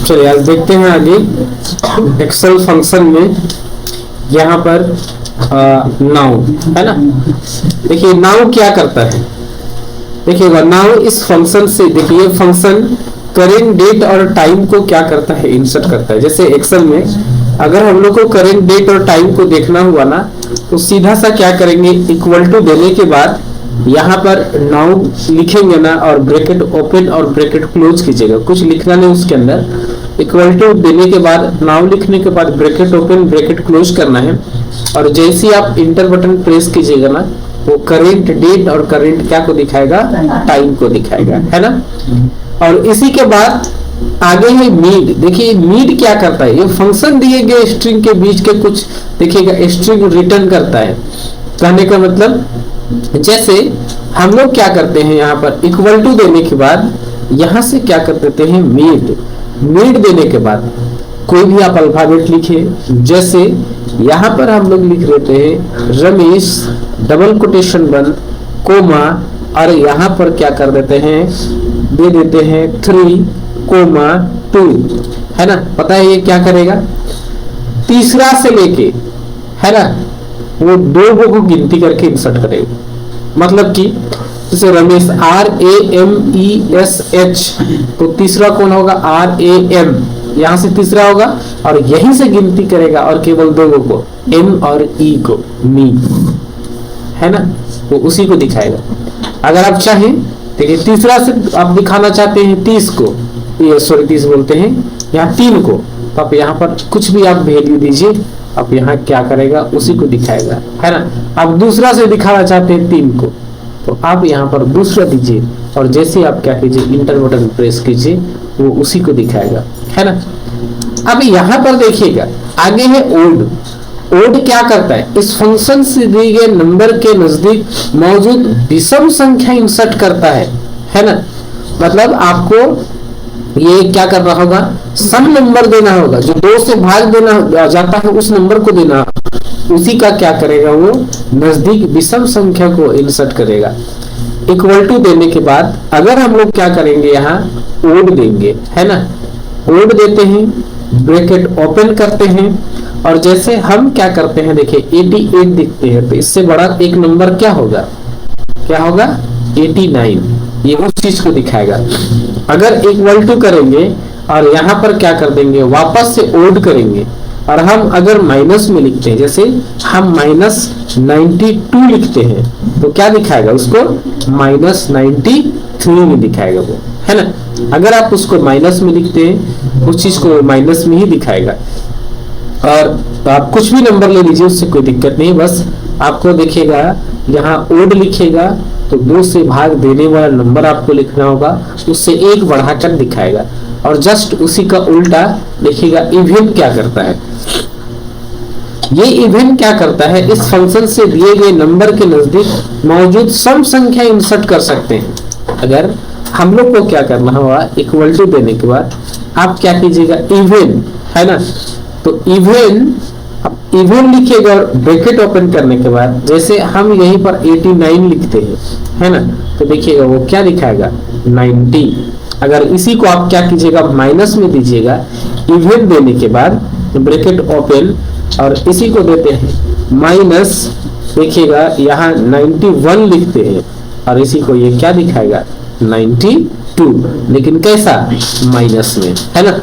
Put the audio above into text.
चलिए आज देखते हैं आगे एक्सेल फंक्शन में यहाँ पर नाउ है ना। देखिए नाउ क्या करता है, देखिएगा नाउ इस फंक्शन से, देखिए फंक्शन करेंट डेट और टाइम को क्या करता है, इंसर्ट करता है। जैसे एक्सेल में अगर हम लोग को करेंट डेट और टाइम को देखना हुआ ना, तो सीधा सा क्या करेंगे, इक्वल टू देने के बाद यहाँ पर नाउ लिखेंगे ना, और ब्रैकेट ओपन और ब्रैकेट क्लोज कीजिएगा, कुछ लिखना नहीं उसके अंदर। इक्वल टू देने के बाद नाउ लिखने के बाद ब्रैकेट ओपन ब्रैकेट क्लोज करना है, और जैसे ही आप इंटर बटन प्रेस कीजिएगा ना, वो करेंट डेट और करेंट क्या को दिखाएगा, टाइम को दिखाएगा, है ना। और इसी के बाद आगे है मीड। देखिए मीड क्या करता है, ये फंक्शन दिए गए स्ट्रिंग के बीच के कुछ देखिएगा स्ट्रिंग रिटर्न करता है। कहने का मतलब जैसे हम लोग क्या करते हैं, यहाँ पर इक्वल टू देने के बाद यहाँ से क्या कर देते हैं, मीड। मीड देने के बाद कोई भी आप अल्फाबेट लिखे, जैसे यहाँ पर हम लोग लिख देते हैं रमेश डबल कोटेशन बंद कोमा, और यहाँ पर क्या कर देते हैं, दे देते हैं 3,2, है ना। पता है ये क्या करेगा, तीसरा से लेके, है ना, वो दो को गिनती करके इंसर्ट करेगा। मतलब कि जैसे रमेश RAMESH, तो तीसरा कौन होगा, RAM, यहां से तीसरा होगा और यहीं से गिनती करेगा, और केवल दो को, M और E को, मी, है ना, वो उसी को दिखाएगा। अगर आप चाहें, देखिए तीसरा से आप दिखाना चाहते हैं 30 को, ये सॉरी 30 बोलते हैं यहाँ 3 को, तो आप यहाँ पर कुछ भी आप वैल्यू दीजिए, आप यहाँ क्या करेगा, उसी को दिखाएगा, है ना। आप दूसरा से दिखाना चाहते हैं 3 को, तो आप यहाँ पर दूसरा दीजिए, और जैसे आप क्या कीजिए, इंटर बटन प्रेस कीजिए, वो उसी को दिखाएगा, है ना। अब यहाँ पर देखिएगा आगे है ओड। ओड क्या करता है, इस फंक्शन से दिए गए नंबर के नजदीक मौजूद विषम संख्या इंसर्ट करता है ना। मतलब आपको ये क्या करना होगा, सम नंबर देना होगा, जो 2 से भाग देना जाता है उस नंबर को देना, उसी का क्या करेगा, वो नजदीक विषम संख्या को इंसर्ट करेगा। इक्वल टू देने के बाद अगर हम लोग क्या करेंगे, यहाँ ओड देंगे, है ना। ओड देते हैं, ब्रैकेट ओपन करते हैं, और जैसे हम क्या करते हैं, देखिए 88 दिखते हैं, तो इससे बड़ा एक नंबर क्या होगा, क्या होगा 89, ये उस चीज को दिखाएगा। अगर इक्वल टू करेंगे और यहाँ पर क्या कर देंगे, वापस से ओड करेंगे, और हम अगर माइनस में लिखते हैं, जैसे हम -92 लिखते हैं, तो क्या दिखाएगा, उसको -93 में दिखाएगा वो, है ना। अगर आप उसको माइनस में लिखते हैं, उस चीज को माइनस में ही दिखाएगा। और तो आप कुछ भी नंबर ले लीजिए, उससे कोई दिक्कत नहीं, बस आपको देखिएगा यहाँ ओड लिखेगा तो 2 से भाग देने वाला नंबर आपको लिखना होगा, उससे 1 बढ़ाकर दिखाएगा। और जस्ट उसी का उल्टा देखिएगा इवन क्या करता है, ये इवन क्या करता है, इस फंक्शन से दिए गए नंबर के नजदीक मौजूद सम संख्या इंसर्ट कर सकते हैं। अगर हम लोग को क्या करना होगा, इक्वल टू देने के बाद आप क्या कीजिएगा, इवन, है ना। तो इवन लिखिएगा, और ब्रैकेट ओपन करने के बाद जैसे हम यहीं पर 89 लिखते हैं, है ना, तो देखिएगा वो क्या दिखाएगा, 90। अगर इसी को आप क्या कीजिएगा, माइनस में दीजिएगा, इवन देने के बाद ब्रैकेट ओपन, और इसी को देते हैं माइनस, देखिएगा यहाँ 91 लिखते हैं, और इसी को ये क्या दिखाएगा, 92, लेकिन कैसा, माइनस में, है ना।